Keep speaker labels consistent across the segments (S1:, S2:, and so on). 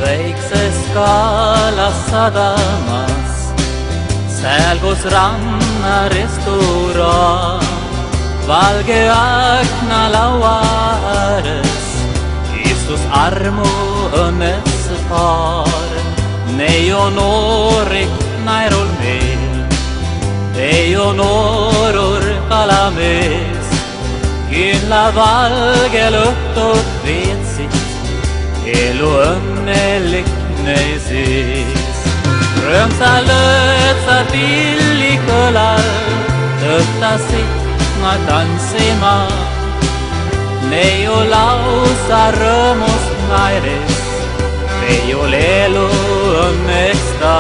S1: väikses Kalas sadamas, seal kus ranna restoraan, valge akna laua ääres istus armu õnnes paar. Neiu noorik naerul meel, Neiu noorur kalamees, kindla valgel õhtud veetsid, elu õnnelik neis. Rõõmsa lõõtsa tilli kõlal tõttasid nad tantsima, Neiu lausa rõõmust naeris, Neiul elu õnneks ta.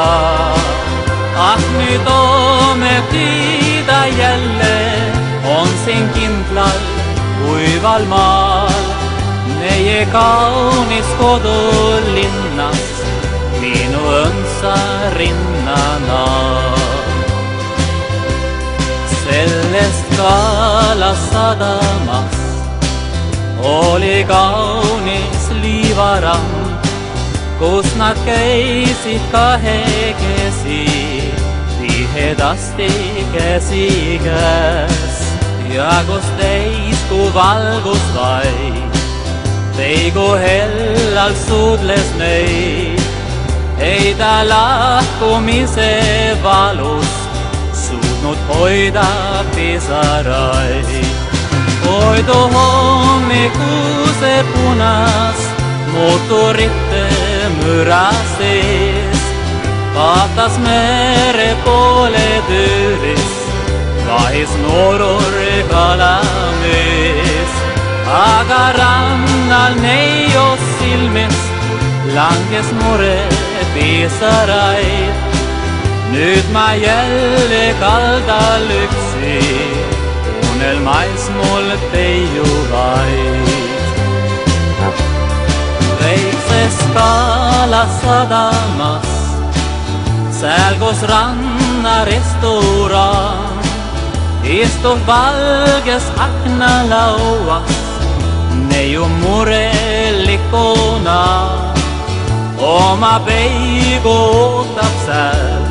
S1: Ah, nüüd toome tiida jälle, on siin kindlal kuival maal, meie kaunis kodulinnas, minu õnsa rinnana. Sellest Kalas sadamas oli kaunis liivarand, kus nad käisid kahekesi, tihedasti käsi käes. Ja kus täiskuu valgus vaid, teigu hellal suudles neid, ei ta lahkumise valust suutnud hoida pisaraid. Oi too hommikuse punas mootorite müra sees, vaatas mere poole tüüris, vahis noorur kalamees. Aga rannal Neiu silmist langes mure pisaraid. Nüüd ma jälle kaldal üksi, unelmais mul Teiu vaid. Väikses Kalas sadamas, seal kus ranna restoraan, istub valges aknalauas Neiu murelikuna. Oma peigu ootab seal,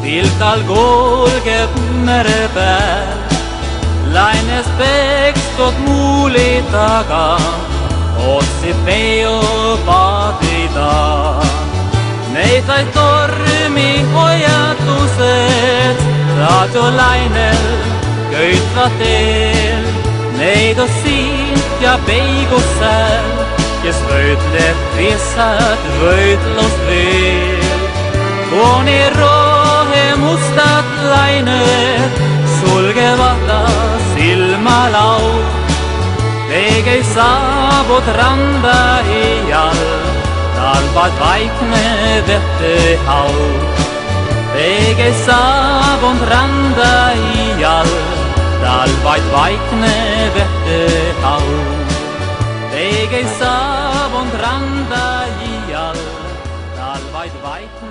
S1: tilkal kulgeb mere peal, laines pekstud muuli taga, otsib peiu paadida. Neid vaid tormi hoiatused raadiolainel köitvad teel. Neid on siin ja peigus seal, kes võitleb lihtsalt võitlust veel. Kuni rohemustad lained sulgevad ta silmalaud, Teige saabud randa iial, tal vaid vaikne vetehaud. Teige saabud randa iial, tal vaid vaikne vetehaud. Teige saabud randa iial, tal vaid vaikne